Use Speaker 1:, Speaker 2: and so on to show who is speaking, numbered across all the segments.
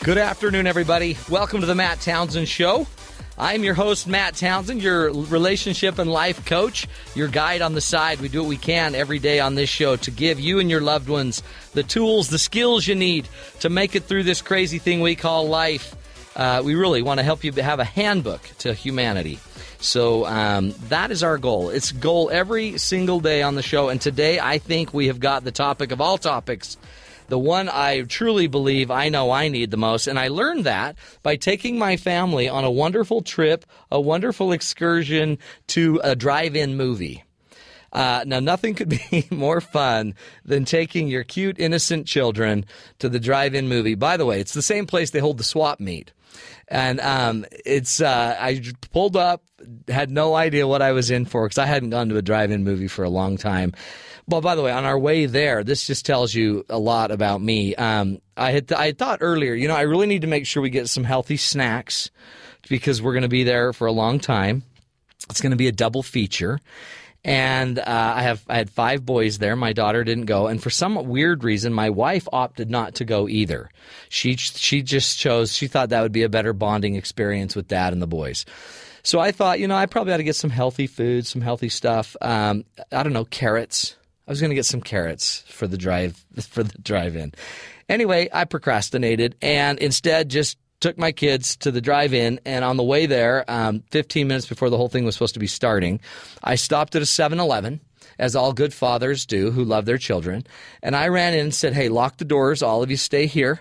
Speaker 1: Good afternoon, everybody. Welcome to the Matt Townsend Show. I'm your host, Matt Townsend, your relationship and life coach, your guide on the side. We do what we can every day on this show to give you and your loved ones the tools, the skills you need to make it through this crazy thing we call life. We really want to help you have a handbook to humanity. So that is our goal. It's a goal every single day on the show. And today, I think we have got the topic of all topics, the one I truly believe I know I need the most. And I learned that by taking my family on a wonderful trip, a wonderful excursion to a drive-in movie. Now, nothing could be more fun than taking your cute, innocent children to the drive-in movie. By the way, it's the same place they hold the swap meet. And I pulled up, had no idea what I was in for because I hadn't gone to a drive-in movie for a long time. Well, by the way, on our way there, this just tells you a lot about me. I had thought earlier, I really need to make sure we get some healthy snacks because we're going to be there for a long time. It's going to be a double feature. And I had 5 boys there. My daughter didn't go. And for some weird reason, my wife opted not to go either. She just chose, she thought that would be a better bonding experience with Dad and the boys. So I thought, I probably ought to get some healthy food, some healthy stuff. I don't know, carrots. I was going to get some carrots for the drive-in. Anyway, I procrastinated and instead just took my kids to the drive-in, and on the way there, 15 minutes before the whole thing was supposed to be starting, I stopped at a 7-Eleven, as all good fathers do who love their children, and I ran in and said, hey, lock the doors, all of you stay here,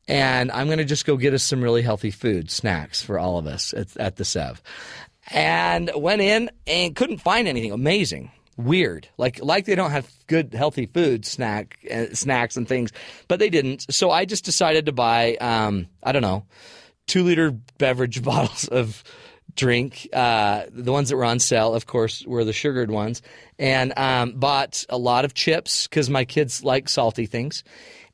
Speaker 1: and I'm going to just go get us some really healthy food, snacks for all of us at the Sev. And went in and couldn't find anything amazing. Weird, like they don't have good healthy food, snacks and things, but they didn't. So I just decided to buy, 2-liter beverage bottles of drink. The ones that were on sale, of course, were the sugared ones, and bought a lot of chips because my kids like salty things.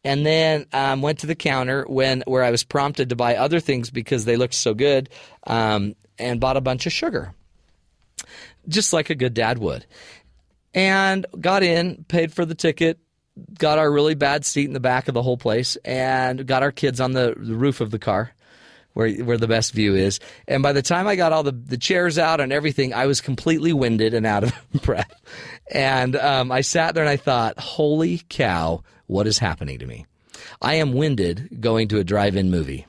Speaker 1: And then went to the counter where I was prompted to buy other things because they looked so good, and bought a bunch of sugar, just like a good dad would. And got in, paid for the ticket, got our really bad seat in the back of the whole place, and got our kids on the roof of the car where the best view is. And by the time I got all the chairs out and everything, I was completely winded and out of breath. And I sat there and I thought, holy cow, what is happening to me? I am winded going to a drive-in movie.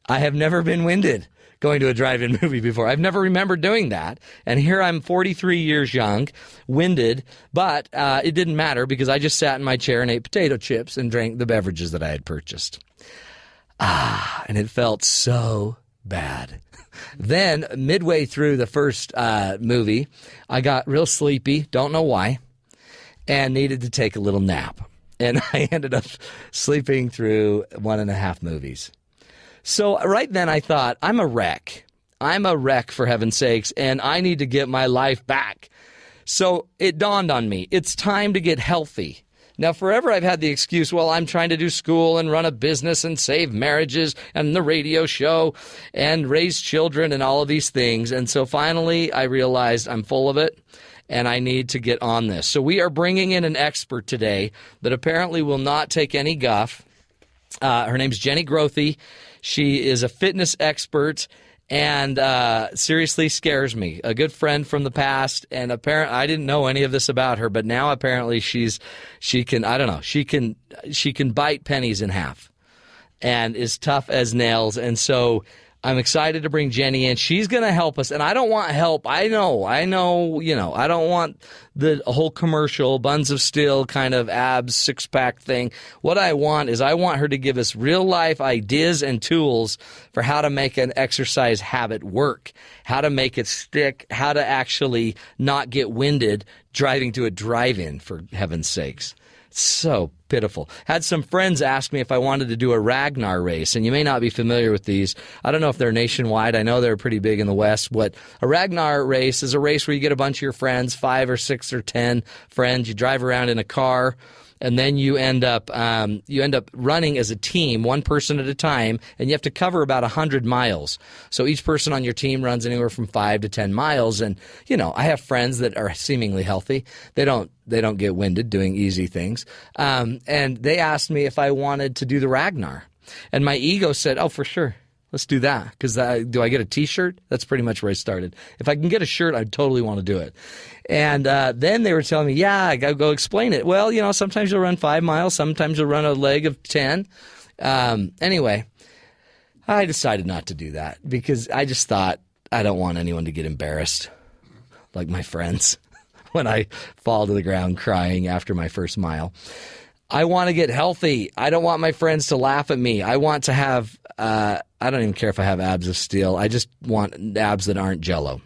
Speaker 1: I have never been winded going to a drive-in movie before. I've never remembered doing that. And here I'm 43 years young, winded, but it didn't matter because I just sat in my chair and ate potato chips and drank the beverages that I had purchased. And it felt so bad. Then, midway through the first movie, I got real sleepy, don't know why, and needed to take a little nap. And I ended up sleeping through 1.5 movies. So right then I thought, I'm a wreck. I'm a wreck, for heaven's sakes, and I need to get my life back. So it dawned on me, it's time to get healthy. Now, forever I've had the excuse, well, I'm trying to do school and run a business and save marriages and the radio show and raise children and all of these things. And so finally I realized I'm full of it and I need to get on this. So we are bringing in an expert today that apparently will not take any guff. Her name's Jenny Grothe. She is a fitness expert and seriously scares me. A good friend from the past, and apparently I didn't know any of this about her, but now apparently she can bite pennies in half and is tough as nails. And so I'm excited to bring Jenny in. She's going to help us, and I don't want help. I know, I don't want the whole commercial, buns of steel kind of abs, six-pack thing. What I want is I want her to give us real-life ideas and tools for how to make an exercise habit work, how to make it stick, how to actually not get winded driving to a drive-in, for heaven's sakes. So pitiful. Had some friends ask me if I wanted to do a Ragnar race, and you may not be familiar with these. I don't know if they're nationwide. I know they're pretty big in the West, but a Ragnar race is a race where you get a bunch of your friends, 5 or 6 or 10 friends. You drive around in a car, and then you end up running as a team, one person at a time, and you have to cover about 100 miles. So each person on your team runs anywhere from 5 to 10 miles. And I have friends that are seemingly healthy. They don't get winded doing easy things. And they asked me if I wanted to do the Ragnar. And my ego said, oh, for sure. Let's do that. Because do I get a T-shirt? That's pretty much where I started. If I can get a shirt, I totally want to do it. And then they were telling me, yeah, I got to go explain it. Well, sometimes you'll run 5 miles. Sometimes you'll run a leg of 10. Anyway, I decided not to do that because I just thought I don't want anyone to get embarrassed, like my friends, when I fall to the ground crying after my first mile. I want to get healthy. I don't want my friends to laugh at me. I want to have, I don't even care if I have abs of steel. I just want abs that aren't Jell-O.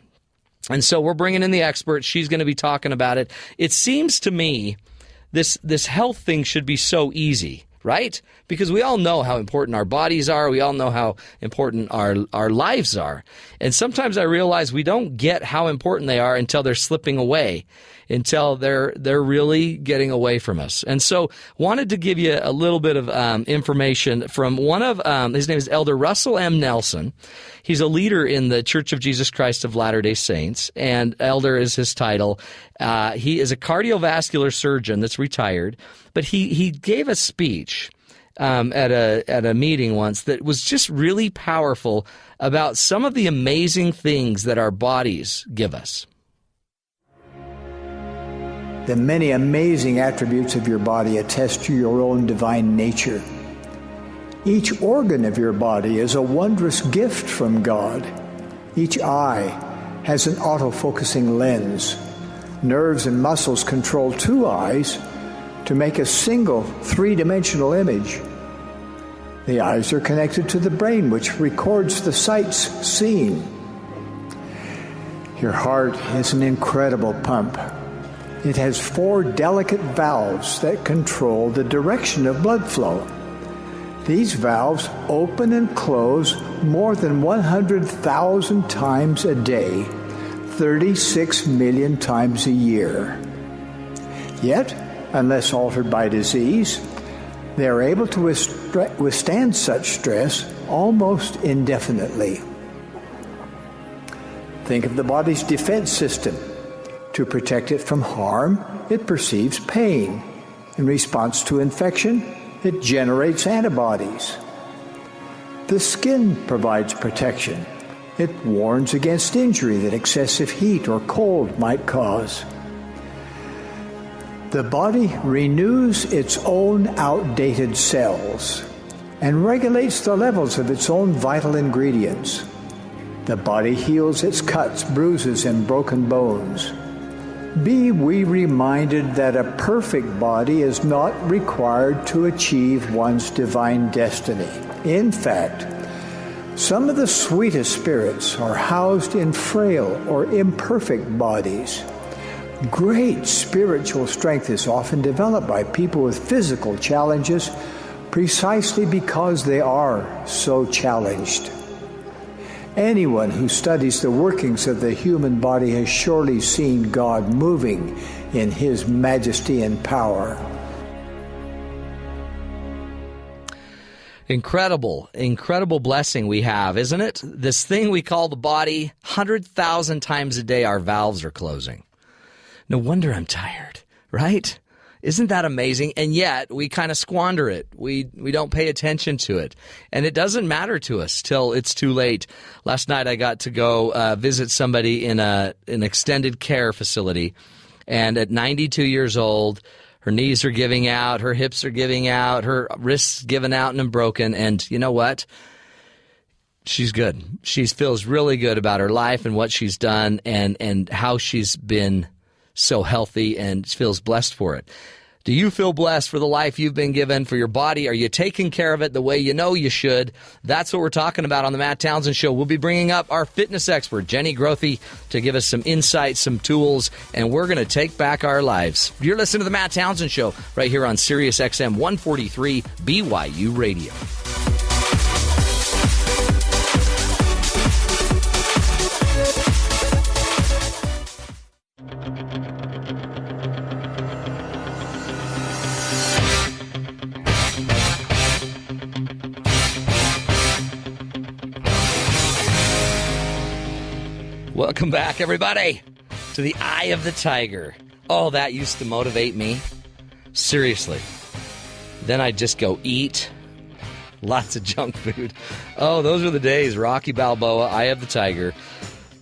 Speaker 1: And so we're bringing in the expert. She's going to be talking about it. It seems to me this health thing should be so easy, right? Because we all know how important our bodies are. We all know how important our lives are. And sometimes I realize we don't get how important they are until they're slipping away, until they're really getting away from us. And so wanted to give you a little bit of information from one of, his name is Elder Russell M. Nelson. He's a leader in the Church of Jesus Christ of Latter-day Saints, and Elder is his title. He is a cardiovascular surgeon that's retired, but he gave a speech at a meeting once that was just really powerful about some of the amazing things that our bodies give us.
Speaker 2: The many amazing attributes of your body attest to your own divine nature. Each organ of your body is a wondrous gift from God. Each eye has an autofocusing lens. Nerves and muscles control 2 eyes to make a single 3-dimensional image. The eyes are connected to the brain, which records the sights seen. Your heart is an incredible pump. It has 4 delicate valves that control the direction of blood flow. These valves open and close more than 100,000 times a day, 36 million times a year. Yet, unless altered by disease, they are able to withstand such stress almost indefinitely. Think of the body's defense system. To protect it from harm, it perceives pain. In response to infection, it generates antibodies. The skin provides protection. It warns against injury that excessive heat or cold might cause. The body renews its own outdated cells and regulates the levels of its own vital ingredients. The body heals its cuts, bruises, and broken bones. Be we reminded that a perfect body is not required to achieve one's divine destiny. In fact, some of the sweetest spirits are housed in frail or imperfect bodies. Great spiritual strength is often developed by people with physical challenges precisely because they are so challenged. Anyone who studies the workings of the human body has surely seen God moving in His majesty and power.
Speaker 1: Incredible blessing we have, isn't it? This thing we call the body, 100,000 times a day our valves are closing. No wonder I'm tired, right? Isn't that amazing? And yet we kind of squander it. We don't pay attention to it. And it doesn't matter to us till it's too late. Last night I got to go visit somebody in an extended care facility. And at 92 years old, her knees are giving out, her hips are giving out, her wrists giving out and broken. And you know what? She's good. She feels really good about her life and what she's done and how she's been so healthy and feels blessed for it. Do you feel blessed for the life you've been given, for your body? Are you taking care of it the way you know you should? That's what we're talking about on the Matt Townsend Show. We'll be bringing up our fitness expert, Jenny Grothe, to give us some insights, some tools, and we're going to take back our lives. You're listening to the Matt Townsend Show right here on Sirius XM 143 BYU Radio. Welcome back, everybody, to the Eye of the Tiger. Oh, that used to motivate me. Seriously. Then I'd just go eat, Lots of junk food. Oh, those are the days. Rocky Balboa, Eye of the Tiger.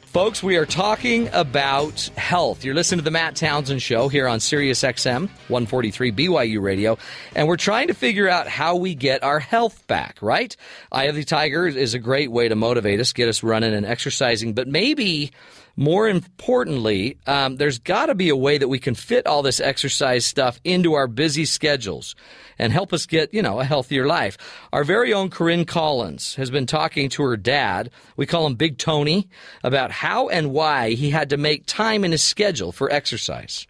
Speaker 1: Folks, we are talking about health. You're listening to the Matt Townsend Show here on Sirius XM 143 BYU Radio, and we're trying to figure out how we get our health back, right? Eye of the Tiger is a great way to motivate us, get us running and exercising, but maybe more importantly, there's got to be a way that we can fit all this exercise stuff into our busy schedules and help us get, a healthier life. Our very own Corinne Collins has been talking to her dad, we call him Big Tony, about how and why he had to make time in his schedule for exercise.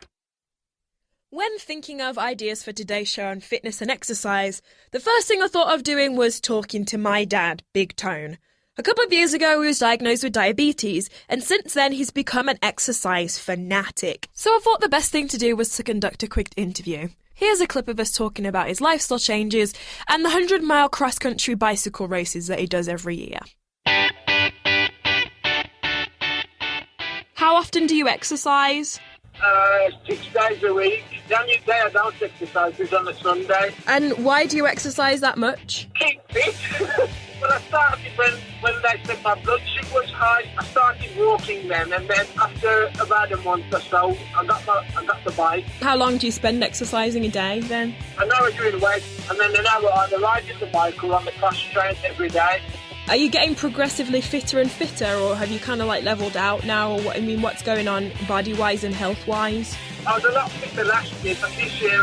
Speaker 3: When thinking of ideas for today's show on fitness and exercise, the first thing I thought of doing was talking to my dad, Big Tone. A couple of years ago, he was diagnosed with diabetes, and since then, he's become an exercise fanatic. So I thought the best thing to do was to conduct a quick interview. Here's a clip of us talking about his lifestyle changes and the 100-mile cross-country bicycle races that he does every year. How often do you exercise?
Speaker 4: 6 days a week. The only day I don't exercise is on a Sunday.
Speaker 3: And why do you exercise that much?
Speaker 4: Keep fit. Well, I started when they said my blood sugar was high. I started walking then, and then after about a month or so, I got the bike.
Speaker 3: How long do you spend exercising a day then?
Speaker 4: An hour doing weights, and then an hour either riding the bike or on the cross train every day.
Speaker 3: Are you getting progressively fitter and fitter, or have you kind of leveled out now? Or what's going on body-wise and health-wise?
Speaker 4: I was a lot fitter last year, but this year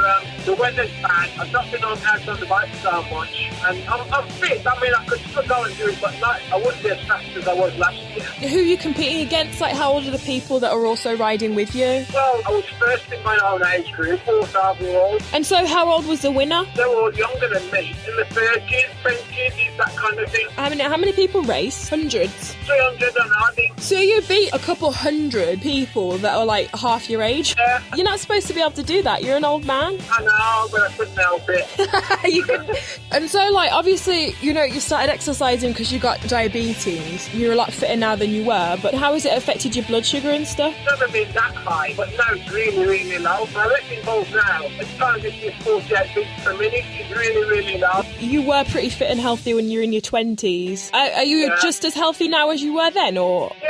Speaker 4: the weather's bad. I've not been out on the bike so much, and I'm fit. I mean, I could still go and do it, but I wouldn't be as fast as I was last year.
Speaker 3: Who are you competing against? How old are the people that are also riding with you?
Speaker 4: Well, I was first in my own age group, 4th overall.
Speaker 3: And so how old was the winner?
Speaker 4: They were all younger than me, in the 30s, 20s, that kind of thing.
Speaker 3: How many people race? Hundreds?
Speaker 4: 300 and odding.
Speaker 3: So you beat a couple hundred people that are half your age?
Speaker 4: Yeah.
Speaker 3: You're not supposed to be able to do that. You're an old man.
Speaker 4: I know, but I couldn't help it.
Speaker 3: And so, obviously, you started exercising because you got diabetes. You're a lot fitter now than you were, but how has it affected your blood sugar and stuff?
Speaker 4: It's never been that high, but now it's really, really low. My reckon goes now, it's time to do 48 beats per minute. It's really, really low.
Speaker 3: You were pretty fit and healthy when you were in your 20s. Are you just as healthy now as you were then, or...?
Speaker 4: Yeah,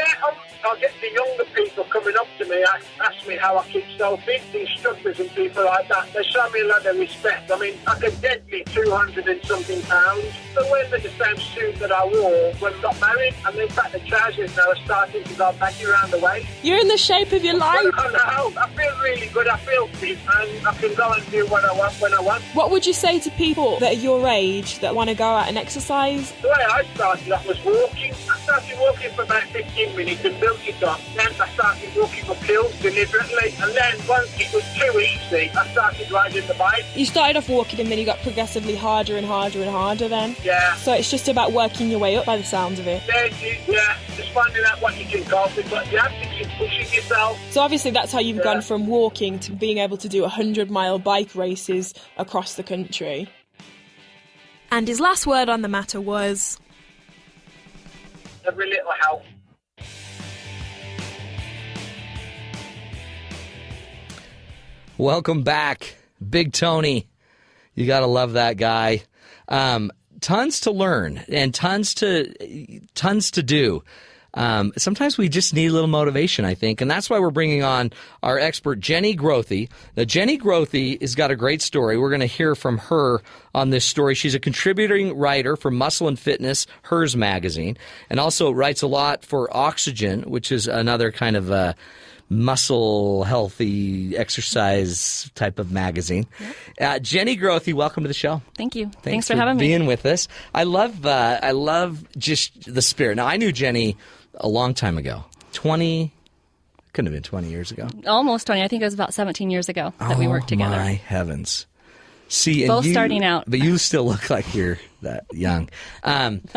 Speaker 4: I get the younger people coming up to me, ask me how I keep so fit, the instructors and people like that. They show me a lot of respect. I mean, I could deadlift 200 and something pounds. They're wearing the same suit that I wore when I got married, and in fact the trousers now are starting to go baggy around the waist.
Speaker 3: You're in the shape of your life.
Speaker 4: I know, I feel really good, I feel fit, and I can go and do what I want when I want.
Speaker 3: What would you say to people that are your age that want to go out and exercise?
Speaker 4: The way I started off was walking. I started walking for about 15 minutes and built it up. Then I started walking up hills deliberately, and then once it was too easy, I started riding the bike.
Speaker 3: You started off walking and then you got progressively harder and harder and harder then?
Speaker 4: Yeah.
Speaker 3: So it's just about working your way up by the sounds of it?
Speaker 4: Yeah, just finding out what you can cope with, but you have to keep pushing yourself.
Speaker 3: So obviously that's how you've gone from walking to being able to do 100-mile bike races across the country. And his last word on the matter was...
Speaker 4: every little help.
Speaker 1: Welcome back, Big Tony. You got to love that guy. Tons to learn and tons to do. Sometimes we just need a little motivation, I think, and that's why we're bringing on our expert, Jenny Grothe. Now, Jenny Grothe has got a great story. We're going to hear from her on this story. She's a contributing writer for Muscle and Fitness, Hers magazine, and also writes a lot for Oxygen, which is another kind of muscle healthy exercise type of magazine. Jenny Grothe, welcome to the show.
Speaker 5: Thank you.
Speaker 1: Thanks
Speaker 5: for having me.
Speaker 1: Being with us. I love just the spirit. Now, I knew Jenny a long time ago. Couldn't have been 20 years ago.
Speaker 5: Almost 20. I think it was about 17 years ago that we worked together.
Speaker 1: Oh my heavens. See,
Speaker 5: both starting out.
Speaker 1: But you still look like you're that young. And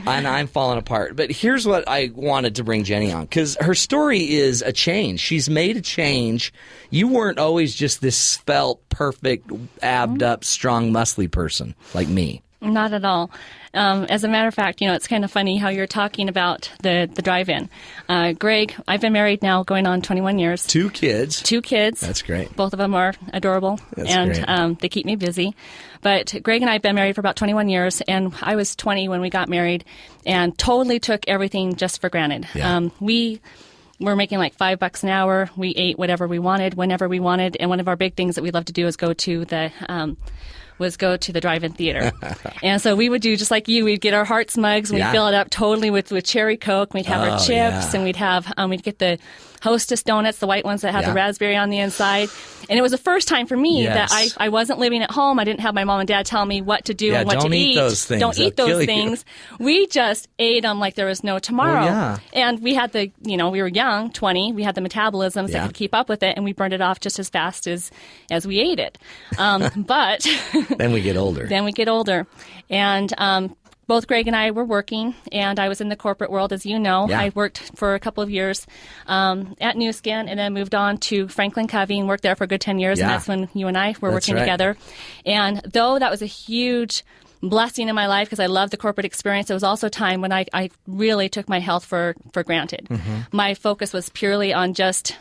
Speaker 1: I'm falling apart. But here's what I wanted to bring Jenny on, because her story is a change. She's made a change. You weren't always just this svelte, perfect, abbed up, strong, muscly person like me.
Speaker 5: Not at all. As a matter of fact, it's kind of funny how you're talking about the drive-in. Greg, I've been married now going on 21 years.
Speaker 1: 2 kids.
Speaker 5: 2 kids.
Speaker 1: That's great.
Speaker 5: Both of them are adorable.
Speaker 1: That's
Speaker 5: and
Speaker 1: great.
Speaker 5: They keep me busy. But Greg and I have been married for about 21 years, and I was 20 when we got married and totally took everything just for granted.
Speaker 1: Yeah.
Speaker 5: We were making like $5 an hour. We ate whatever we wanted, whenever we wanted. And one of our big things that we love to do is go to the drive-in theater. And so we would do just like you. We'd get our Hearts mugs and we'd fill it up totally with cherry Coke. We'd have our chips and we'd get the Hostess donuts, the white ones that have the raspberry on the inside. And it was the first time for me that I wasn't living at home. I didn't have my mom and dad tell me what to do and what to eat.
Speaker 1: Don't eat those things.
Speaker 5: Don't eat those things. We just ate them like there was no tomorrow.
Speaker 1: Well, yeah.
Speaker 5: And we had we were young, 20. We had the metabolisms that could keep up with it, and we burned it off just as fast as we ate it. But
Speaker 1: Then we get older.
Speaker 5: And both Greg and I were working, and I was in the corporate world, as you know.
Speaker 1: Yeah.
Speaker 5: I worked for a couple of years at New Skin, and then moved on to Franklin Covey and worked there for a good 10 years, and that's when you and I were working together. And though that was a huge blessing in my life because I loved the corporate experience, it was also a time when I really took my health for granted. My focus was purely on just,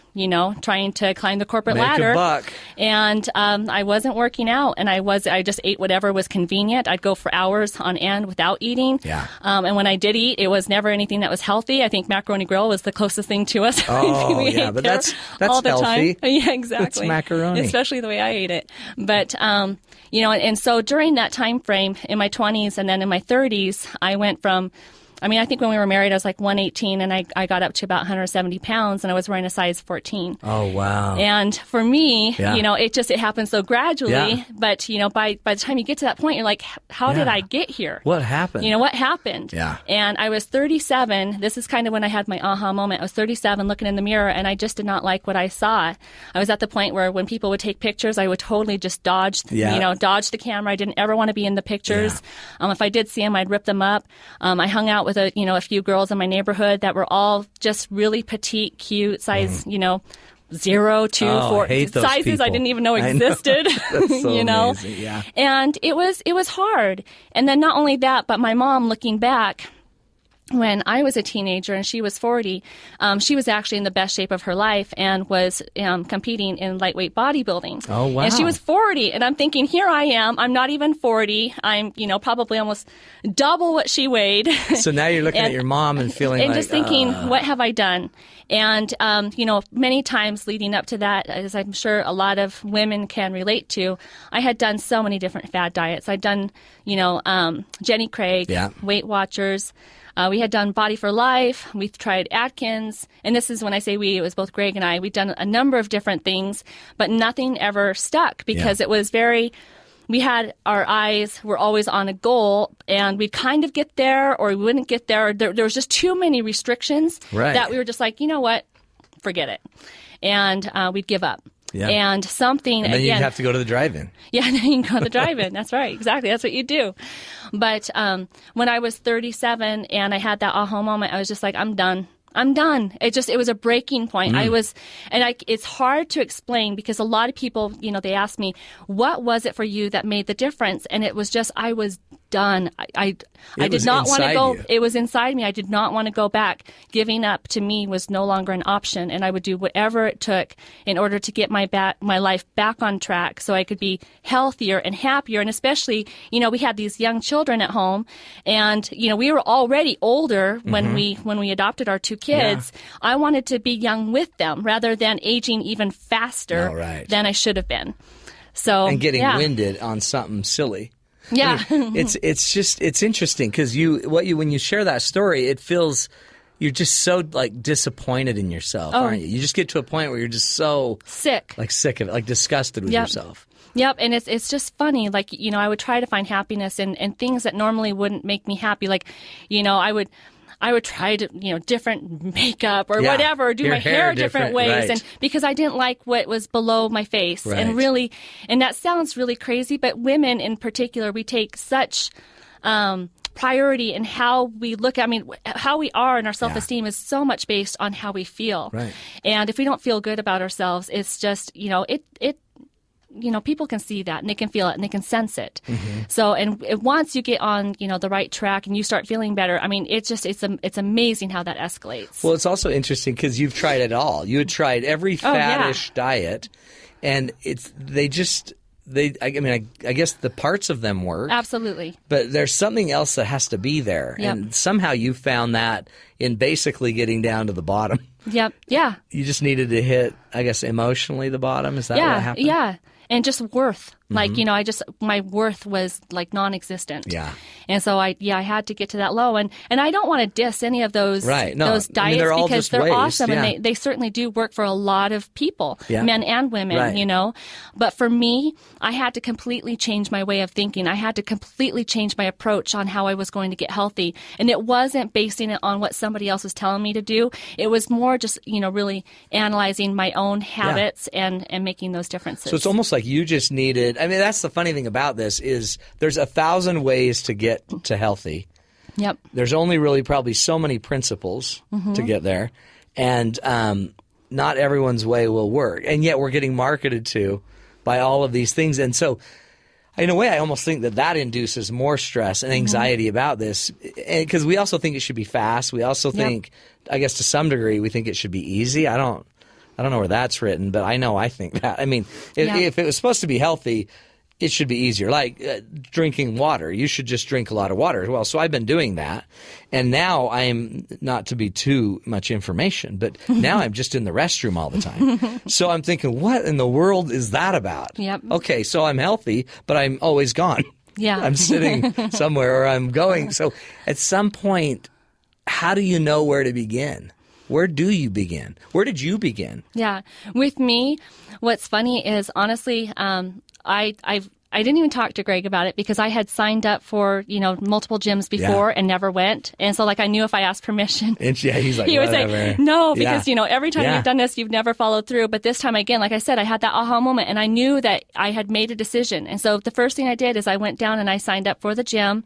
Speaker 5: trying to climb the corporate ladder.
Speaker 1: Make a buck.
Speaker 5: And I wasn't working out, and I just ate whatever was convenient. I'd go for hours on end without eating.
Speaker 1: Yeah.
Speaker 5: And when I did eat, it was never anything that was healthy. I think Macaroni Grill was the closest thing to us.
Speaker 1: Oh,
Speaker 5: we
Speaker 1: yeah,
Speaker 5: ate
Speaker 1: but
Speaker 5: there
Speaker 1: that's
Speaker 5: all the
Speaker 1: healthy.
Speaker 5: time. Yeah, exactly.
Speaker 1: It's macaroni.
Speaker 5: Especially the way I ate it. But, and so during that time frame in my 20s and then in my 30s, I went from, I think when we were married, I was like 118, and I got up to about 170 pounds, and I was wearing a size 14.
Speaker 1: Oh, wow.
Speaker 5: And for me, it happened so gradually.
Speaker 1: Yeah.
Speaker 5: But, by the time you get to that point, you're like, how did I get here?
Speaker 1: What happened?
Speaker 5: What happened?
Speaker 1: Yeah.
Speaker 5: And I was 37. This is kind of when I had my aha moment. I was 37 looking in the mirror, and I just did not like what I saw. I was at the point where when people would take pictures, I would totally just dodge the camera. I didn't ever want to be in the pictures. Yeah. If I did see them, I'd rip them up. I hung out with a few girls in my neighborhood that were all just really petite, cute, size, 0, 2, 4 sizes
Speaker 1: people.
Speaker 5: I didn't even know existed.
Speaker 1: That's so amazing. Yeah.
Speaker 5: And it was hard. And then not only that, but my mom, looking back, when I was a teenager and she was 40, she was actually in the best shape of her life and was competing in lightweight bodybuilding.
Speaker 1: Oh, wow.
Speaker 5: And she was 40, and I'm thinking, here I am. I'm not even 40. I'm, probably almost double what she weighed.
Speaker 1: So now you're looking at your mom and feeling
Speaker 5: and just thinking, what have I done? And, many times leading up to that, as I'm sure a lot of women can relate to, I had done so many different fad diets. I'd done, Jenny Grothe, Weight Watchers. We had done Body for Life. We've tried Atkins. And this is when I say we, it was both Greg and I. We'd done a number of different things, but nothing ever stuck because it was we had our eyes were always on a goal, and we'd kind of get there or we wouldn't get there. There was just too many restrictions that we were just like, you know what, forget it. And we'd give up. Yeah. And something,
Speaker 1: and then you'd have to go to the drive-in. Yeah,
Speaker 5: then you can go to the drive-in. That's right. Exactly. That's what you do. But when I was 37 and I had that aha moment, I was just like, I'm done. It was a breaking point. It's hard to explain because a lot of people, they ask me, what was it for you that made the difference? And it was just, I was done. I did not want to go. It was inside me. I did not want to go back. Giving up to me was no longer an option, and I would do whatever it took in order to get my life back on track so I could be healthier and happier. And especially, we had these young children at home, and we were already older when we adopted our 2 kids. Yeah. I wanted to be young with them rather than aging even faster than I should have been. So
Speaker 1: and getting winded on something silly.
Speaker 5: Yeah.
Speaker 1: It's interesting because when you share that story, it feels you're just so disappointed in yourself, aren't you? You just get to a point where you're just so sick of it, disgusted with yourself.
Speaker 5: Yep, and it's just funny. I would try to find happiness in things that normally wouldn't make me happy. I would try to, different makeup or whatever, do my hair different ways. And because I didn't like what was below my face. Right. And that sounds really crazy, but women in particular, we take such priority in how we look. How we are and our self-esteem is so much based on how we feel. Right. And if we don't feel good about ourselves, it's just, people can see that and they can feel it and they can sense it. So, and once you get on, the right track and you start feeling better, I mean, it's amazing how that escalates.
Speaker 1: Well, it's also interesting because you've tried it all. You had tried every faddish diet, and I guess the parts of them work.
Speaker 5: Absolutely.
Speaker 1: But there's something else that has to be there.
Speaker 5: Yep.
Speaker 1: And somehow you found that in basically getting down to the bottom.
Speaker 5: Yep. Yeah.
Speaker 1: You just needed to hit, I guess, emotionally the bottom. Is that what happened?
Speaker 5: Yeah. And just worth. Like, my worth was like non-existent.
Speaker 1: Yeah.
Speaker 5: And so I had to get to that low. And I don't want to diss any of those those diets
Speaker 1: they're all
Speaker 5: because
Speaker 1: just
Speaker 5: they're
Speaker 1: ways.
Speaker 5: awesome
Speaker 1: Yeah.
Speaker 5: and they certainly do work for a lot of people, men and women,
Speaker 1: Right.
Speaker 5: But for me, I had to completely change my way of thinking. I had to completely change my approach on how I was going to get healthy. And it wasn't basing it on what somebody else was telling me to do. It was more just, really analyzing my own habits and making those differences.
Speaker 1: So it's almost like you just needed, that's the funny thing about this is there's 1,000 ways to get to healthy.
Speaker 5: Yep.
Speaker 1: There's only really probably so many principles to get there. And not everyone's way will work. And yet we're getting marketed to by all of these things. And so in a way, I almost think that induces more stress and anxiety about this. Because we also think it should be fast. We also think, I guess to some degree, we think it should be easy. I don't know where that's written, but I think that. If it was supposed to be healthy, it should be easier. Like drinking water. You should just drink a lot of water as well. So I've been doing that. And now I'm, not to be too much information, but now I'm just in the restroom all the time. So I'm thinking, what in the world is that about?
Speaker 5: Yep.
Speaker 1: Okay, so I'm healthy, but I'm always gone.
Speaker 5: Yeah.
Speaker 1: I'm sitting somewhere or I'm going. So at some point, how do you know where to begin? Where do you begin? Where did you begin?
Speaker 5: Yeah. With me, what's funny is honestly, I didn't even talk to Greg about it because I had signed up for, multiple gyms before and never went. And so I knew if I asked permission,
Speaker 1: he's like,
Speaker 5: he would
Speaker 1: whatever.
Speaker 5: say, no, because, every time you've done this, you've never followed through. But this time again, like I said, I had that aha moment and I knew that I had made a decision. And so the first thing I did is I went down and I signed up for the gym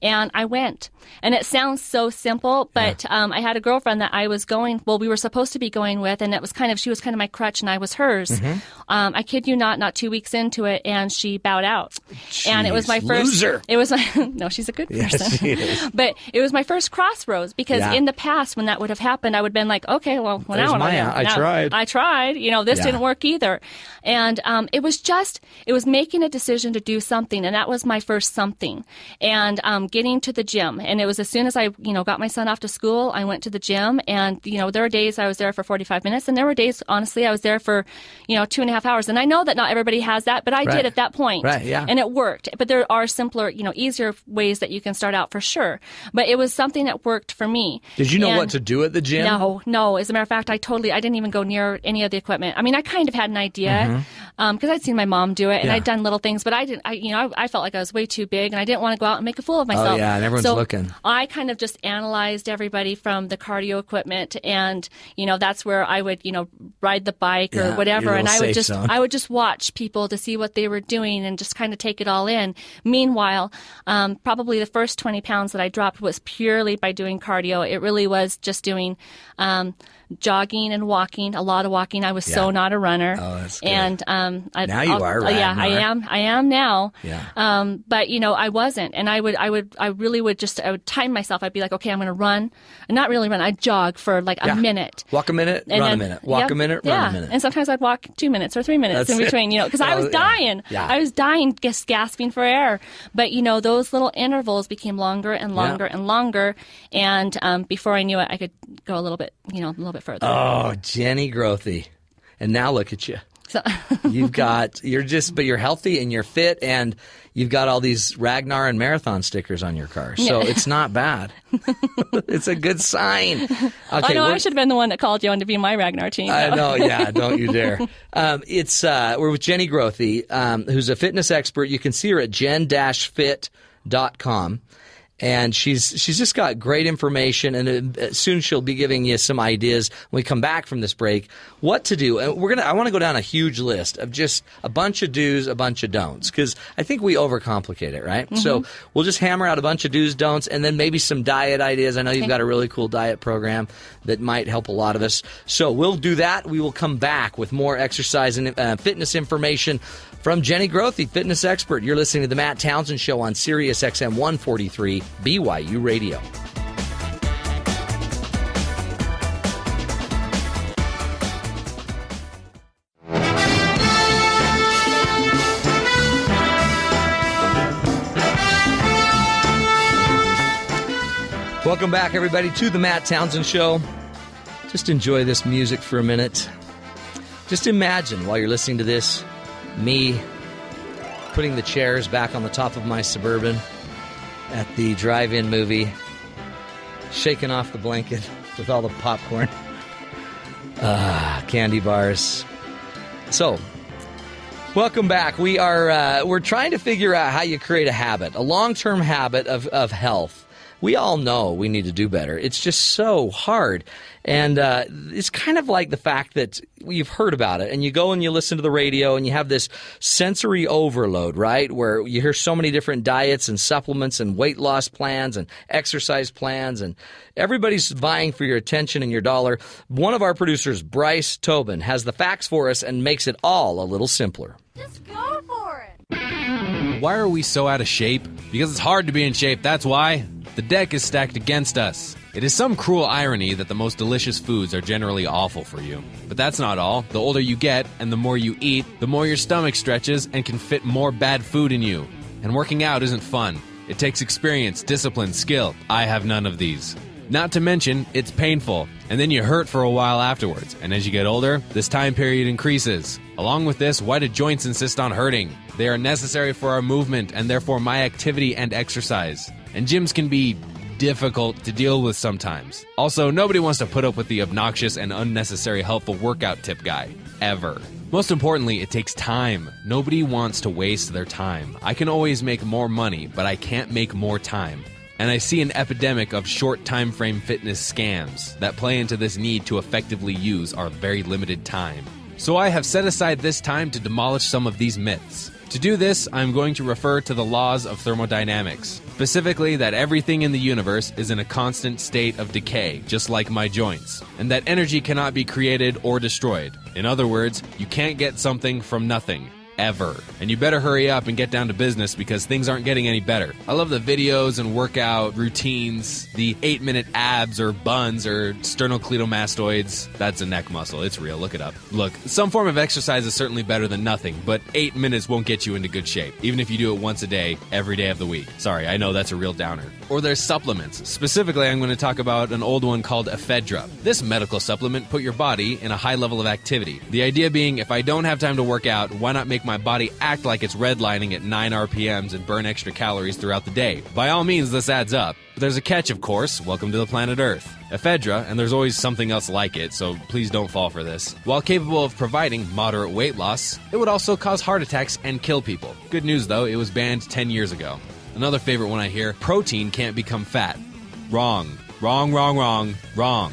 Speaker 5: and I went. And it sounds so simple, but I had a girlfriend that we were supposed to be going with, and she was kind of my crutch and I was hers. I kid you not 2 weeks into it, and she bowed out.
Speaker 1: Jeez,
Speaker 5: and it was my first
Speaker 1: loser.
Speaker 5: It was no, she's a good person.
Speaker 1: Yes, she is.
Speaker 5: But it was my first crossroads because in the past when that would have happened, I would have been like, okay, well,
Speaker 1: I tried.
Speaker 5: I tried. This didn't work either. And it was making a decision to do something, and that was my first something. And getting to the gym. And it was as soon as I, got my son off to school, I went to the gym. And, there were days I was there for 45 minutes. And there were days, honestly, I was there for, 2.5 hours. And I know that not everybody has that, but I did at that point.
Speaker 1: Right, yeah.
Speaker 5: And it worked. But there are simpler, easier ways that you can start out for sure. But it was something that worked for me.
Speaker 1: Did you know what to do at the gym?
Speaker 5: No. As a matter of fact, I didn't even go near any of the equipment. I kind of had an idea because I'd seen my mom do it and I'd done little things, but I felt like I was way too big and I didn't want to go out and make a fool of myself.
Speaker 1: Oh, yeah, and everyone's looking.
Speaker 5: I kind of just analyzed everybody from the cardio equipment and, that's where I would, ride the bike or whatever. And I would just watch people to see what they were doing and just kind of take it all in. Meanwhile, probably the first 20 pounds that I dropped was purely by doing cardio. It really was just doing jogging and walking, a lot of walking. I was so not a runner.
Speaker 1: Oh, that's good.
Speaker 5: And
Speaker 1: now you are, right?
Speaker 5: Yeah, I am now.
Speaker 1: Yeah.
Speaker 5: But I wasn't, and I would time myself. I'd be like, okay, I'm going to run, and not really run. I'd jog for like a minute.
Speaker 1: Walk a minute, run a minute. Walk a minute, run a minute.
Speaker 5: And sometimes I'd walk 2 minutes or 3 minutes in between. Because I was dying.
Speaker 1: Yeah.
Speaker 5: I was dying, just gasping for air. But those little intervals became longer and longer and longer, and before I knew it, I could go a little bit further.
Speaker 1: Oh, Jenny Grothe. And now look at you.
Speaker 5: So
Speaker 1: but you're healthy and you're fit and you've got all these Ragnar and Marathon stickers on your car. So it's not bad. It's a good sign. Okay,
Speaker 5: I know I should have been the one that called you on to be my Ragnar team.
Speaker 1: I know, yeah, don't you dare. We're with Jenny Grothe, who's a fitness expert. You can see her at jen-fit.com. And she's just got great information, and soon she'll be giving you some ideas when we come back from this break what to do. And I want to go down a huge list of just a bunch of do's, a bunch of don'ts, because I think we overcomplicate it, right? So we'll just hammer out a bunch of do's, don'ts, and then maybe some diet ideas. I know you've got a really cool diet program that might help a lot of us. So we'll do that. We will come back with more exercise and fitness information from Jenny Grothe, fitness expert. You're listening to The Matt Townsend Show on Sirius XM 143 BYU Radio. Welcome back, everybody, to The Matt Townsend Show. Just enjoy this music for a minute. Just imagine, while you're listening to this, me putting the chairs back on the top of my Suburban at the drive-in movie, shaking off the blanket with all the popcorn, candy bars. So, welcome back. We're trying to figure out how you create a habit, a long-term habit of health. We all know we need to do better. It's just so hard. And it's kind of like the fact that you've heard about it, and you go and you listen to the radio, and you have this sensory overload, right, where you hear so many different diets and supplements and weight loss plans and exercise plans, and everybody's vying for your attention and your dollar. One of our producers, Bryce Tobin, has the facts for us and makes it all a little simpler.
Speaker 6: Just go for it.
Speaker 7: Why are we so out of shape? Because it's hard to be in shape, that's why. The deck is stacked against us. It is some cruel irony that the most delicious foods are generally awful for you. But that's not all. The older you get and the more you eat, the more your stomach stretches and can fit more bad food in you. And working out isn't fun. It takes experience, discipline, skill. I have none of these. Not to mention, it's painful, and then you hurt for a while afterwards. And as you get older, this time period increases. Along with this, why do joints insist on hurting? They are necessary for our movement and therefore my activity and exercise. And gyms can be difficult to deal with sometimes. Also, nobody wants to put up with the obnoxious and unnecessary helpful workout tip guy. Ever. Most importantly, it takes time. Nobody wants to waste their time. I can always make more money, but I can't make more time. And I see an epidemic of short time frame fitness scams that play into this need to effectively use our very limited time. So I have set aside this time to demolish some of these myths. To do this, I'm going to refer to the laws of thermodynamics, specifically that everything in the universe is in a constant state of decay, just like my joints, and that energy cannot be created or destroyed. In other words, you can't get something from nothing. Ever. And you better hurry up and get down to business because things aren't getting any better. I love the videos and workout routines, the 8-minute abs or buns or sternocleidomastoids. That's a neck muscle. It's real. Look it up. Look, some form of exercise is certainly better than nothing, but 8 minutes won't get you into good shape, even if you do it once a day, every day of the week. Sorry, I know that's a real downer. Or there's supplements. Specifically, I'm going to talk about an old one called ephedra. This medical supplement put your body in a high level of activity. The idea being, if I don't have time to work out, why not make my body act like it's redlining at 9 RPMs and burn extra calories throughout the day? By all means, this adds up. But there's a catch, of course. Welcome to the planet Earth. Ephedra, and there's always something else like it, so please don't fall for this. While capable of providing moderate weight loss, it would also cause heart attacks and kill people. Good news, though, it was banned 10 years ago. Another favorite one I hear, protein can't become fat. Wrong. Wrong, wrong, wrong, wrong.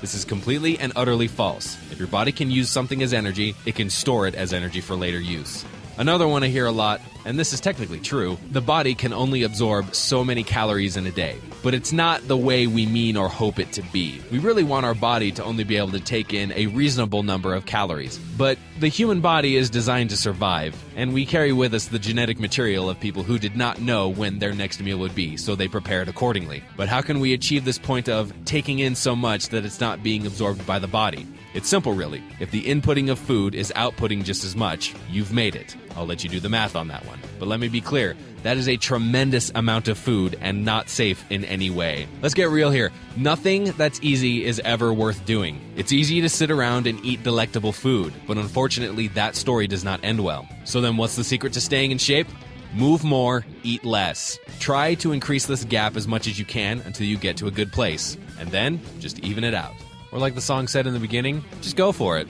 Speaker 7: This is completely and utterly false. If your body can use something as energy, it can store it as energy for later use. Another one I hear a lot, and this is technically true, the body can only absorb so many calories in a day. But it's not the way we mean or hope it to be. We really want our body to only be able to take in a reasonable number of calories. But the human body is designed to survive, and we carry with us the genetic material of people who did not know when their next meal would be, so they prepared accordingly. But how can we achieve this point of taking in so much that it's not being absorbed by the body? It's simple, really. If the inputting of food is outputting just as much, you've made it. I'll let you do the math on that one. But let me be clear, that is a tremendous amount of food and not safe in any way. Let's get real here. Nothing that's easy is ever worth doing. It's easy to sit around and eat delectable food, but unfortunately that story does not end well. So then what's the secret to staying in shape? Move more, eat less. Try to increase this gap as much as you can until you get to a good place. And then, just even it out. Or like the song said in the beginning, just go for it.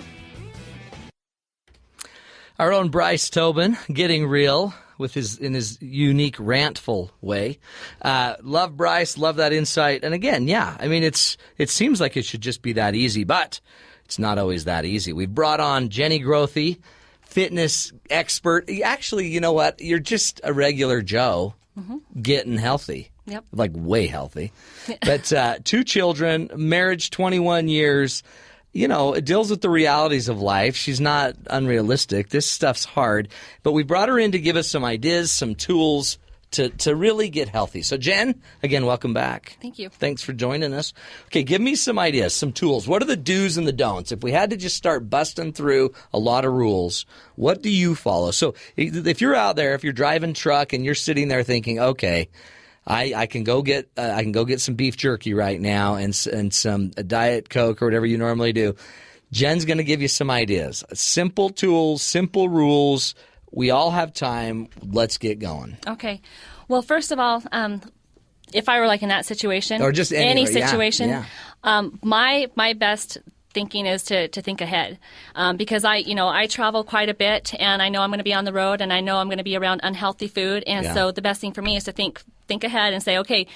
Speaker 1: Our own Bryce Tobin, getting real with his unique rantful way. Love Bryce, love that insight. And again, yeah, I mean, it seems like it should just be that easy, but it's not always that easy. We've brought on Jenny Grothe, fitness expert. Actually, you know what? You're just a regular Joe getting healthy.
Speaker 5: Yep.
Speaker 1: Like way healthy. But 2 children, marriage 21 years. You know, it deals with the realities of life. She's not unrealistic. This stuff's hard. But we brought her in to give us some ideas, some tools to really get healthy. So, Jen, again, welcome back.
Speaker 5: Thank you.
Speaker 1: Thanks for joining us. Okay, give me some ideas, some tools. What are the do's and the don'ts? If we had to just start busting through a lot of rules, what do you follow? So if you're out there, if you're driving truck and you're sitting there thinking, okay, I can go get some beef jerky right now and some Diet Coke or whatever you normally do. Jen's going to give you some ideas. Simple tools, simple rules. We all have time. Let's get going.
Speaker 5: Okay. Well, first of all, if I were like in that situation,
Speaker 1: or just
Speaker 5: any
Speaker 1: anywhere,
Speaker 5: situation,
Speaker 1: yeah.
Speaker 5: My best thinking is to think ahead, because I travel quite a bit, and I know I'm going to be on the road, and I know I'm going to be around unhealthy food, and so the best thing for me is to think ahead and say, okay,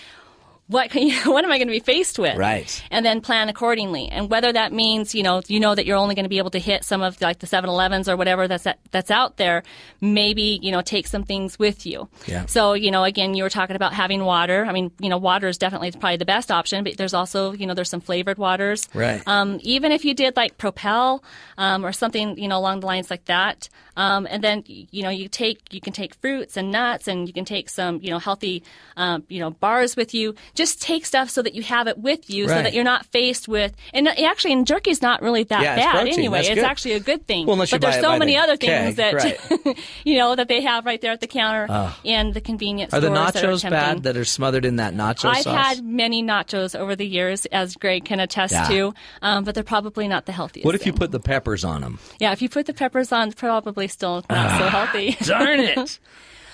Speaker 5: what am I going to be faced with?
Speaker 1: Right.
Speaker 5: And then plan accordingly. And whether that means, that you're only going to be able to hit some of like the 7-Elevens or whatever that's out there, maybe, take some things with you.
Speaker 1: Yeah.
Speaker 5: So, again, you were talking about having water. I mean, water is definitely probably the best option, but there's also, there's some flavored waters.
Speaker 1: Right.
Speaker 5: Even if you did like Propel, or something, along the lines like that. And then, you can take fruits and nuts, and you can take some, healthy, bars with you. Just take stuff so that you have it with you, so that you're not faced with. And actually, and jerky's not really that bad
Speaker 1: protein.
Speaker 5: anyway.
Speaker 1: That's
Speaker 5: It's
Speaker 1: good.
Speaker 5: actually a good thing.
Speaker 1: Well, unless you
Speaker 5: but there's
Speaker 1: buy it
Speaker 5: so
Speaker 1: by
Speaker 5: many
Speaker 1: the
Speaker 5: other things
Speaker 1: keg,
Speaker 5: that
Speaker 1: right.
Speaker 5: that they have right there at the counter and the convenience
Speaker 1: Are the
Speaker 5: stores that are
Speaker 1: nachos
Speaker 5: tempting.
Speaker 1: bad that are smothered in that nacho
Speaker 5: I've
Speaker 1: sauce?
Speaker 5: had many nachos over the years, as Greg can attest to, but they're probably not the healthiest.
Speaker 1: What if you
Speaker 5: thing.
Speaker 1: put the peppers on them?
Speaker 5: Yeah, if you put the peppers on, probably still not so healthy.
Speaker 1: Darn it!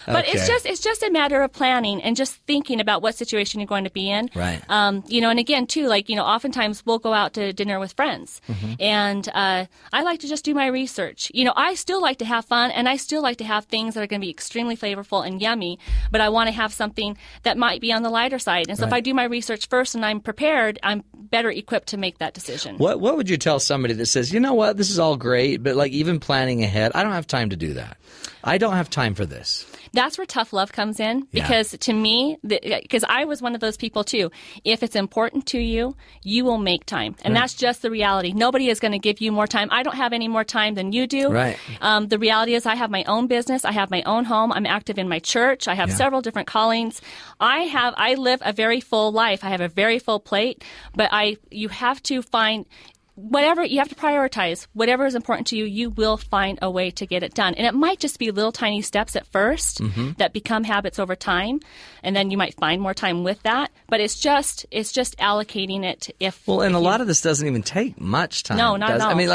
Speaker 5: But
Speaker 1: Okay.
Speaker 5: it's just a matter of planning and just thinking about what situation you're going to be in.
Speaker 1: Right.
Speaker 5: And again, too, oftentimes we'll go out to dinner with friends. And I like to just do my research. I still like to have fun, and I still like to have things that are going to be extremely flavorful and yummy, but I want to have something that might be on the lighter side. And so if I do my research first and I'm prepared, I'm better equipped to make that decision.
Speaker 1: What would you tell somebody that says, you know what, this is all great, but even planning ahead, I don't have time to do that. I don't have time for this.
Speaker 5: That's where tough love comes in, because to me, because I was one of those people too. If it's important to you, you will make time. And that's just the reality. Nobody is going to give you more time. I don't have any more time than you do.
Speaker 1: Right.
Speaker 5: The reality is I have my own business. I have my own home. I'm active in my church. I have several different callings. I live a very full life. I have a very full plate, but you have to find whatever you have to prioritize, whatever is important to you, you will find a way to get it done. And it might just be little tiny steps at first that become habits over time. And then you might find more time with that. But it's just allocating it
Speaker 1: a lot of this doesn't even take much time.
Speaker 5: No, not at all.
Speaker 1: I mean,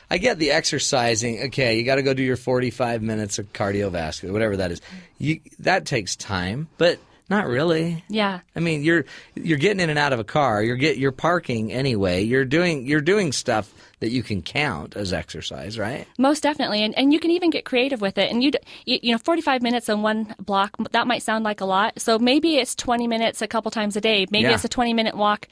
Speaker 1: I get the exercising. Okay, you got to go do your 45 minutes of cardiovascular, whatever that is. That takes time, but not really.
Speaker 5: Yeah.
Speaker 1: I mean, you're getting in and out of a car. You're parking anyway. You're doing stuff that you can count as exercise, right?
Speaker 5: Most definitely. And you can even get creative with it. And 45 minutes on one block, that might sound like a lot. So maybe it's 20 minutes a couple times a day. Maybe it's a 20-minute walk,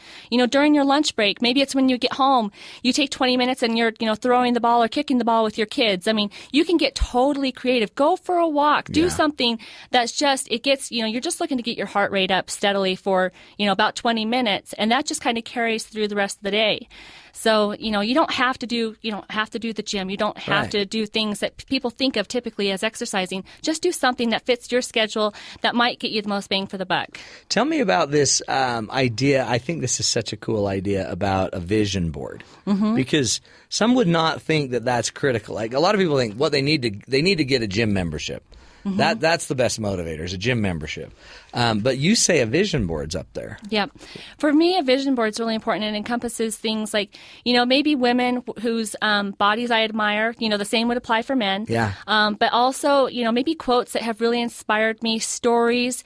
Speaker 5: during your lunch break. Maybe it's when you get home, you take 20 minutes and you're, throwing the ball or kicking the ball with your kids. I mean, you can get totally creative. Go for a walk. Do something that's you're just looking to get your heart rate up steadily for, about 20 minutes. And that just kind of carries through the rest of the day. So, you don't have to do the gym. You don't have to do things that people think of typically as exercising. Just do something that fits your schedule that might get you the most bang for the buck.
Speaker 1: Tell me about this idea. I think this is such a cool idea about a vision board, because some would not think that that's critical. Like a lot of people think, well, they need to get a gym membership. That's the best motivator, is a gym membership. But you say a vision board's up there.
Speaker 5: Yep. For me, a vision board is really important and encompasses things like, maybe women whose bodies I admire, the same would apply for men.
Speaker 1: Yeah.
Speaker 5: But also, maybe quotes that have really inspired me, stories,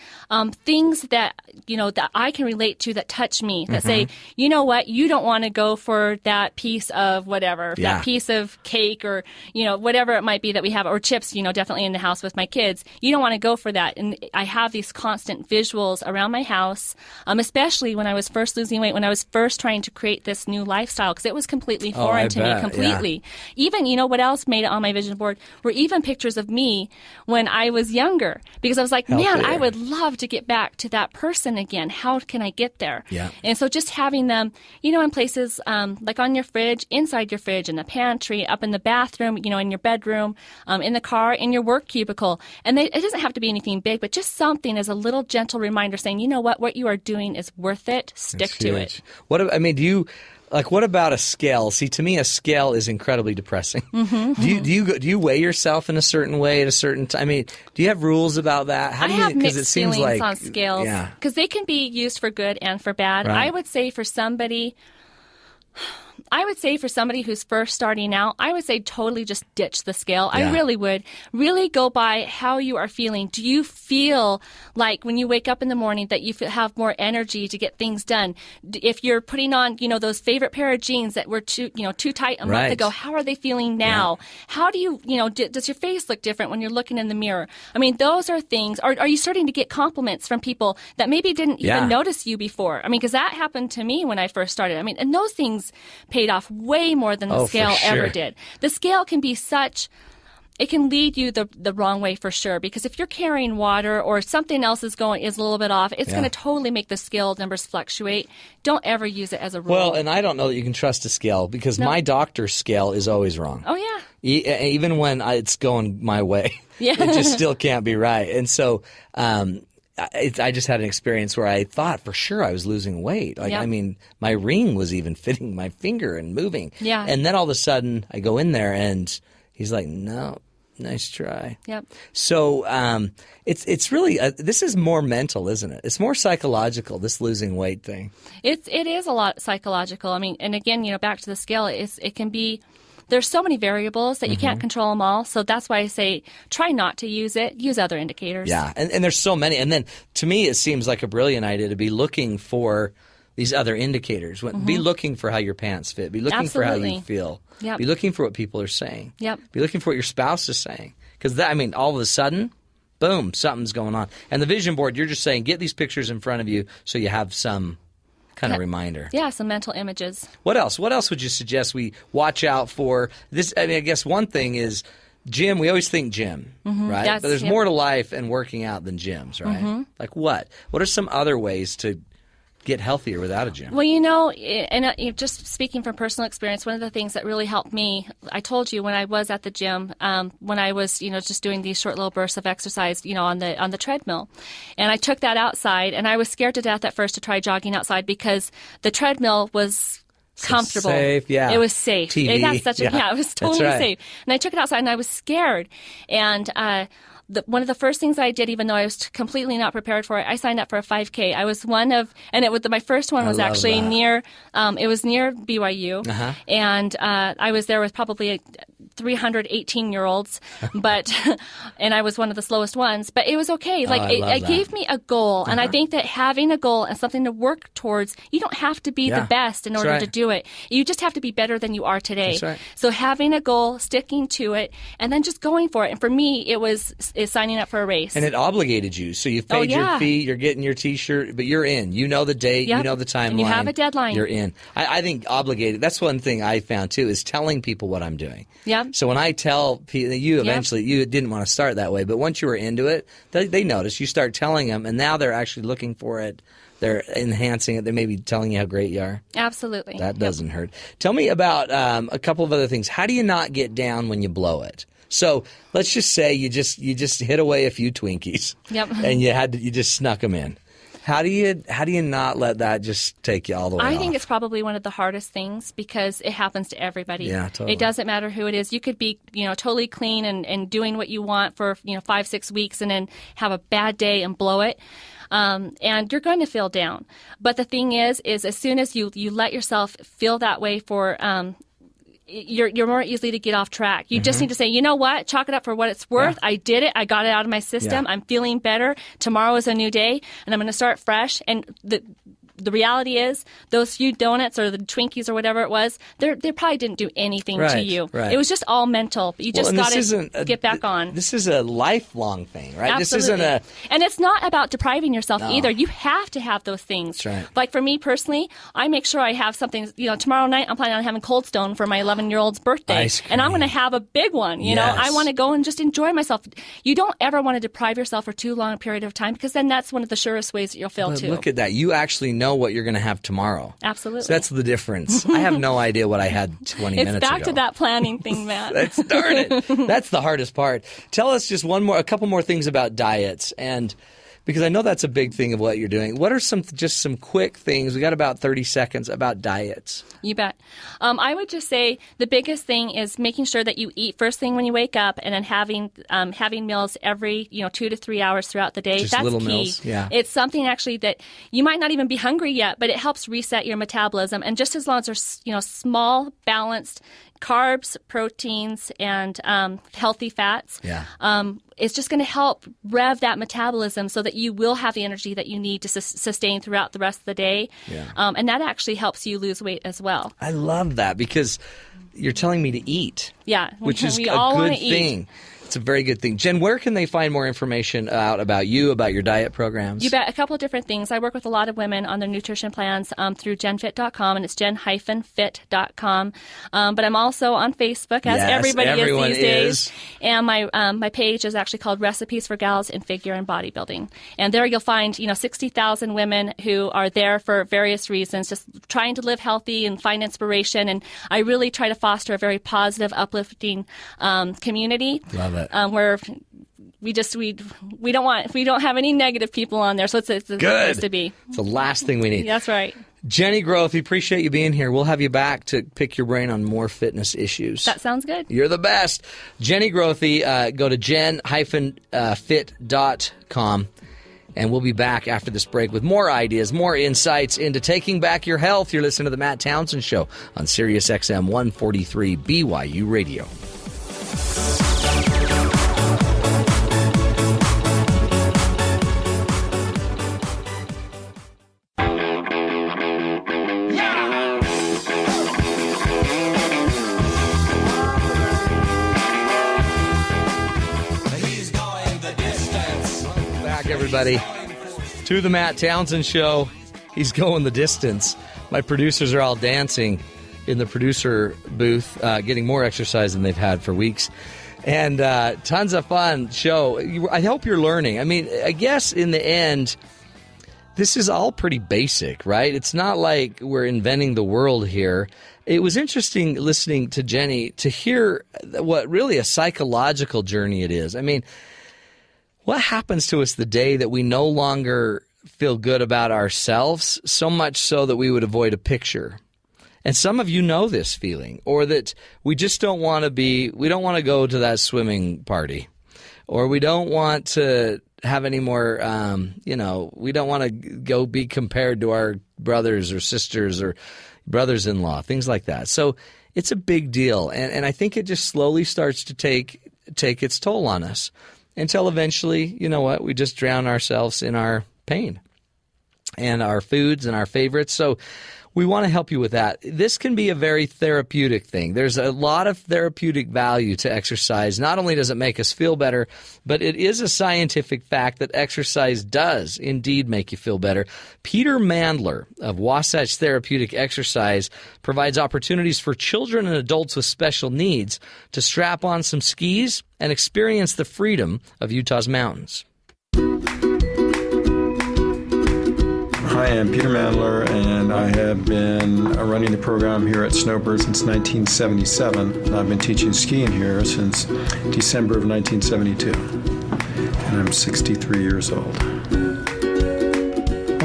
Speaker 5: things that, that I can relate to that touch me, that say, you know what, you don't want to go for that piece of whatever, that piece of cake or, whatever it might be that we have, or chips, definitely in the house with my kids. You don't want to go for that. And I have these constant visuals around my house, especially when I was first losing weight, when I was first trying to create this new lifestyle, because it was completely foreign to me, completely. Yeah. Even, what else made it on my vision board were even pictures of me when I was younger, because I was like, I would love to get back to that person again. How can I get there?
Speaker 1: Yeah.
Speaker 5: And so just having them, in places like on your fridge, inside your fridge, in the pantry, up in the bathroom, in your bedroom, in the car, in your work cubicle. And it doesn't have to be anything big, but just something as a little gentle reminder saying, you know what you are doing is worth it. Stick to it.
Speaker 1: What about a scale? See, to me, a scale is incredibly depressing. Do you weigh yourself in a certain way at a certain time? I mean, do you have rules about that?
Speaker 5: I have mixed feelings on scales because they can be used for good and for bad.
Speaker 1: Right.
Speaker 5: I would say for somebody who's first starting out, I would say totally just ditch the scale.
Speaker 1: Yeah.
Speaker 5: I really would. Really go by how you are feeling. Do you feel like when you wake up in the morning that you have more energy to get things done? If you're putting on, those favorite pair of jeans that were too tight a month ago, how are they feeling now? Yeah. How do you, does your face look different when you're looking in the mirror? I mean, those are things. Are you starting to get compliments from people that maybe didn't even notice you before? I mean, because that happened to me when I first started. I mean, and those things paid off way more than the scale ever did. The scale can be it can lead you the wrong way for sure, because if you're carrying water or something else is a little bit off, it's going to totally make the scale numbers fluctuate. Don't ever use it as a rule.
Speaker 1: Well, and I don't know that you can trust a scale because my doctor's scale is always wrong.
Speaker 5: Oh, yeah.
Speaker 1: Even when it's going my way, it just still can't be right. And so I just had an experience where I thought for sure I was losing weight. I mean, my ring was even fitting my finger and moving.
Speaker 5: Yeah.
Speaker 1: And then all of a sudden I go in there and he's like, no, nice try.
Speaker 5: Yep.
Speaker 1: So it's really, this is more mental, isn't it? It's more psychological, this losing weight thing.
Speaker 5: It is a lot psychological. I mean, and again, back to the scale, it can be, there's so many variables that you can't control them all. So that's why I say try not to use it. Use other indicators.
Speaker 1: Yeah, and there's so many. And then to me, it seems like a brilliant idea to be looking for these other indicators. Be looking for how your pants fit. Be looking for how you feel.
Speaker 5: Yep.
Speaker 1: Be looking for what people are saying.
Speaker 5: Yep.
Speaker 1: Be looking for what your spouse is saying. Because all of a sudden, boom, something's going on. And the vision board, you're just saying get these pictures in front of you so you have some kind of reminder.
Speaker 5: Yeah, some mental images.
Speaker 1: What else? What else would you suggest we watch out for? This, I guess one thing is gym. We always think gym, right?
Speaker 5: Yes,
Speaker 1: but there's more to life and working out than gyms, right? Like what? What are some other ways to get healthier without a gym?
Speaker 5: Well, and just speaking from personal experience, one of the things that really helped me, I told you when I was at the gym, when I was, just doing these short little bursts of exercise, on the treadmill, and I took that outside, and I was scared to death at first to try jogging outside because the treadmill was comfortable.
Speaker 1: Safe, yeah.
Speaker 5: It was safe.
Speaker 1: TV,
Speaker 5: it was totally safe. And I took it outside, and I was scared, and one of the first things I did, even though I was completely not prepared for it, I signed up for a 5K. I was my first one was actually near BYU, and I was there with probably 318-year-olds, and I was one of the slowest ones, but it was okay. It gave me a goal, and I think that having a goal and something to work towards, you don't have to be the best in order to do it. You just have to be better than you are today.
Speaker 1: That's right.
Speaker 5: So having a goal, sticking to it, and then just going for it. And for me, it was signing up for a race.
Speaker 1: And it obligated you. So you paid your fee, you're getting your T-shirt, but you're in. You know the date, you know the timeline.
Speaker 5: And you have a deadline.
Speaker 1: You're in. I think obligated, that's one thing I found too, is telling people what I'm doing.
Speaker 5: Yep.
Speaker 1: So when I tell people, you eventually, you didn't want to start that way, but once you were into it, they notice. You start telling them, and now they're actually looking for it. They're enhancing it. They may be telling you how great you are.
Speaker 5: Absolutely.
Speaker 1: That doesn't hurt. Tell me about a couple of other things. How do you not get down when you blow it? So let's just say you just hid away a few Twinkies.
Speaker 5: Yep.
Speaker 1: And you just snuck them in. How do you not let that just take you all the way
Speaker 5: I
Speaker 1: off?
Speaker 5: think it's probably one of the hardest things because it happens to everybody.
Speaker 1: Yeah, totally.
Speaker 5: It doesn't matter who it is. You could be, totally clean and doing what you want for, 5-6 weeks and then have a bad day and blow it. And you're going to feel down. But the thing is as soon as you let yourself feel that way for, you're more easily to get off track. You just need to say, you know what? Chalk it up for what it's worth. Yeah. I did it. I got it out of my system. Yeah. I'm feeling better. Tomorrow is a new day, and I'm going to start fresh. And the reality is, those few donuts or the Twinkies or whatever it was, they probably didn't do anything to you.
Speaker 1: Right.
Speaker 5: It was just all mental. But you just got to get back on.
Speaker 1: This is a lifelong thing, right?
Speaker 5: Absolutely.
Speaker 1: This isn't
Speaker 5: and it's not about depriving yourself either. You have to have those things.
Speaker 1: That's right.
Speaker 5: Like for me personally, I make sure I have something. Tomorrow night I'm planning on having Cold Stone for my 11-year-old's birthday, and I'm going to have a big one. You know, I want to go and just enjoy myself. You don't ever want to deprive yourself for too long a period of time because then that's one of the surest ways that you'll fail too.
Speaker 1: Look at that. You actually know what you're going to have tomorrow.
Speaker 5: Absolutely.
Speaker 1: So that's the difference. I have no idea what I had 20 minutes ago.
Speaker 5: It's back to that planning thing, Matt.
Speaker 1: Darn it. That's the hardest part. Tell us just a couple more things about diets, and because I know that's a big thing of what you're doing. What are some quick things? We got about 30 seconds about diets.
Speaker 5: You bet. I would just say the biggest thing is making sure that you eat first thing when you wake up, and then having meals every 2 to 3 hours throughout the day.
Speaker 1: Just
Speaker 5: that's
Speaker 1: little
Speaker 5: key.
Speaker 1: meals. Yeah.
Speaker 5: It's something actually that you might not even be hungry yet, but it helps reset your metabolism. And just as long as there's small, balanced carbs, proteins, and healthy fats.
Speaker 1: Yeah.
Speaker 5: It's just going to help rev that metabolism so that you will have the energy that you need to sustain throughout the rest of the day.
Speaker 1: Yeah.
Speaker 5: And that actually helps you lose weight as well.
Speaker 1: I love that because you're telling me to eat.
Speaker 5: Yeah.
Speaker 1: Which is
Speaker 5: we
Speaker 1: a
Speaker 5: all
Speaker 1: good
Speaker 5: want to
Speaker 1: thing.
Speaker 5: Eat.
Speaker 1: It's a very good thing. Jen, where can they find more information out about you, about your diet programs?
Speaker 5: You bet. A couple of different things. I work with a lot of women on their nutrition plans through genfit.com, and it's gen-fit.com. But I'm also on Facebook, as everybody is these days. And my page is actually called Recipes for Gals in Figure and Bodybuilding. And there you'll find 60,000 women who are there for various reasons, just trying to live healthy and find inspiration. And I really try to foster a very positive, uplifting community.
Speaker 1: Love it.
Speaker 5: Where we don't have any negative people on there, so it's a good place to be.
Speaker 1: It's the last thing we need.
Speaker 5: That's right.
Speaker 1: Jenny Grothe, we appreciate you being here. We'll have you back to pick your brain on more fitness issues.
Speaker 5: That sounds good.
Speaker 1: You're the best. Jenny Grothe, go to gen-fit.com. And we'll be back after this break with more ideas, more insights into taking back your health. You're listening to The Matt Townsend Show on Sirius XM 143 BYU Radio. Everybody, to the Matt Townsend Show. He's going the distance. My producers are all dancing in the producer booth, getting more exercise than they've had for weeks. And tons of fun show. I hope you're learning. I mean, I guess in the end, this is all pretty basic, right? It's not like we're inventing the world here. It was interesting listening to Jenny to hear what really a psychological journey it is. I mean, what happens to us the day that we no longer feel good about ourselves, so much so that we would avoid a picture? And some of you know this feeling, or that we just don't want to go to that swimming party, or we don't want to have any more, we don't want to go be compared to our brothers or sisters or brothers-in-law, things like that. So it's a big deal. And I think it just slowly starts to take its toll on us. Until eventually, you know what, we just drown ourselves in our pain and our foods and our favorites. So we want to help you with that. This can be a very therapeutic thing. There's a lot of therapeutic value to exercise. Not only does it make us feel better, but it is a scientific fact that exercise does indeed make you feel better. Peter Mandler of Wasatch Therapeutic Exercise provides opportunities for children and adults with special needs to strap on some skis and experience the freedom of Utah's mountains.
Speaker 8: Hi, I'm Peter Mandler, and I have been running the program here at Snowbird since 1977. And I've been teaching skiing here since December of 1972, and I'm 63 years old.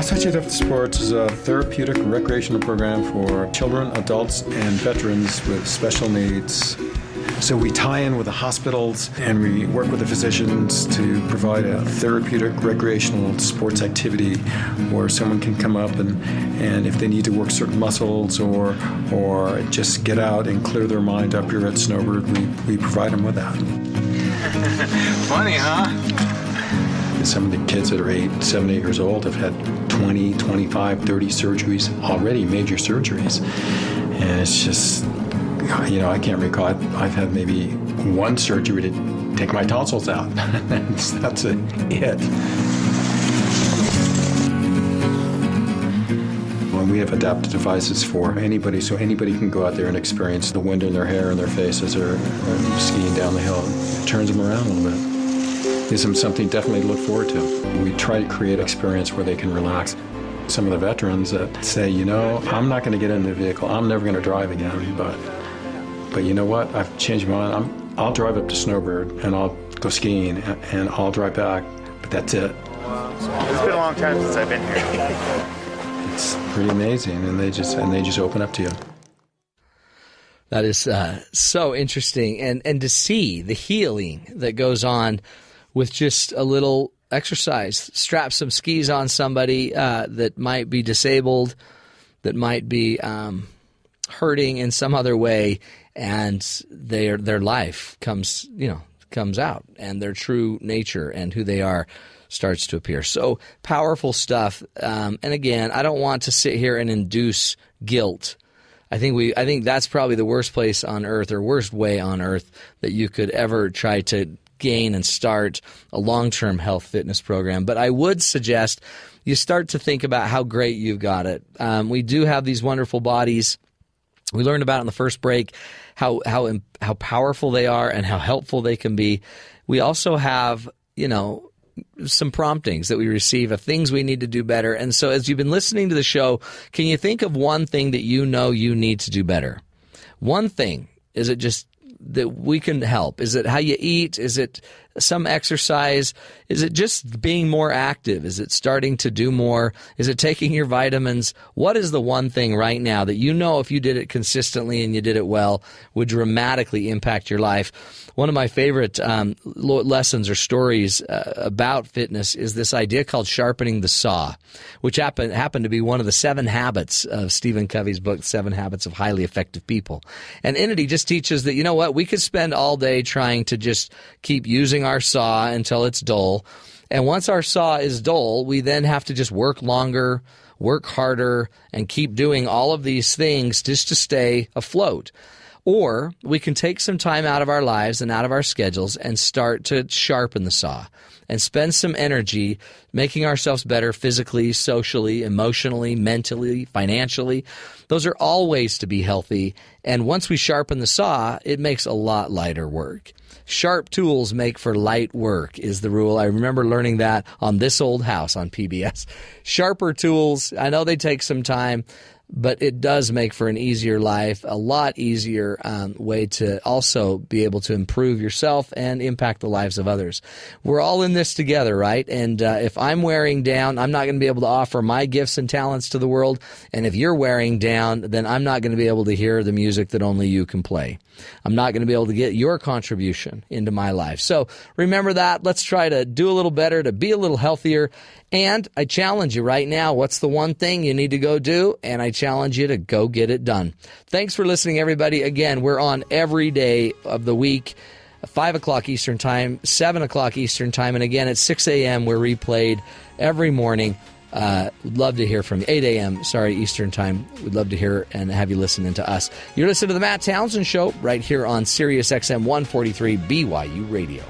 Speaker 8: Osage Adaptive Sports is a therapeutic recreational program for children, adults, and veterans with special needs. So we tie in with the hospitals and we work with the physicians to provide a therapeutic recreational sports activity where someone can come up and if they need to work certain muscles or just get out and clear their mind up here at Snowbird, we provide them with that.
Speaker 9: Funny, huh?
Speaker 8: Some of the kids that are 7, 8 years old have had 20, 25, 30 surgeries already, major surgeries. And it's just, I can't recall. I've had maybe one surgery to take my tonsils out. That's it. Well, we have adaptive devices for anybody, so anybody can go out there and experience the wind in their hair and their face as they're skiing down the hill. It turns them around a little bit. Gives them something definitely to look forward to. We try to create an experience where they can relax. Some of the veterans that say, I'm not going to get in the vehicle. I'm never going to drive again, but you know what? I've changed my mind. I'll drive up to Snowbird and I'll go skiing and I'll drive back, but that's it.
Speaker 9: It's been a long time since I've been here.
Speaker 8: It's pretty amazing, and they just open up to you.
Speaker 1: That is so interesting, and to see the healing that goes on with just a little exercise. Strap some skis on somebody that might be disabled, that might be hurting in some other way, and their life comes out, and their true nature and who they are starts to appear. So powerful stuff. And again, I don't want to sit here and induce guilt. I think that's probably the worst place on earth, or worst way on earth, that you could ever try to gain and start a long-term health fitness program. But I would suggest you start to think about how great you've got it. We do have these wonderful bodies. We learned about in the first break how powerful they are and how helpful they can be. We also have, some promptings that we receive of things we need to do better. And so as you've been listening to the show, can you think of one thing that you need to do better? One thing. Is it just that we can help? Is it how you eat? Is it some exercise? Is it just being more active? Is it starting to do more? Is it taking your vitamins? What is the one thing right now that if you did it consistently and you did it well would dramatically impact your life? One of my favorite lessons or stories about fitness is this idea called sharpening the saw, which happened to be one of the 7 habits of Stephen Covey's book, 7 Habits of Highly Effective People. And in it, he just teaches that, we could spend all day trying to just keep using our saw until it's dull. And once our saw is dull, we then have to just work longer, work harder, and keep doing all of these things just to stay afloat. Or we can take some time out of our lives and out of our schedules and start to sharpen the saw and spend some energy making ourselves better physically, socially, emotionally, mentally, financially. Those are all ways to be healthy. And once we sharpen the saw, it makes a lot lighter work. Sharp tools make for light work is the rule. I remember learning that on This Old House on PBS. Sharper tools, I know they take some time, but it does make for an easier life, a lot easier way to also be able to improve yourself and impact the lives of others. We're all in this together, right? And if I'm wearing down, I'm not going to be able to offer my gifts and talents to the world. And if you're wearing down, then I'm not going to be able to hear the music that only you can play. I'm not going to be able to get your contribution into my life. So remember that. Let's try to do a little better, to be a little healthier. And I challenge you right now, what's the one thing you need to go do? And I challenge you to go get it done. Thanks for listening, everybody. Again, we're on every day of the week, 5 o'clock Eastern Time, 7 o'clock Eastern Time. And again, at 6 a.m., we're replayed every morning. We'd love to hear from you. 8 a.m., Eastern Time. We'd love to hear and have you listening to us. You're listening to The Matt Townsend Show right here on Sirius XM 143 BYU Radio.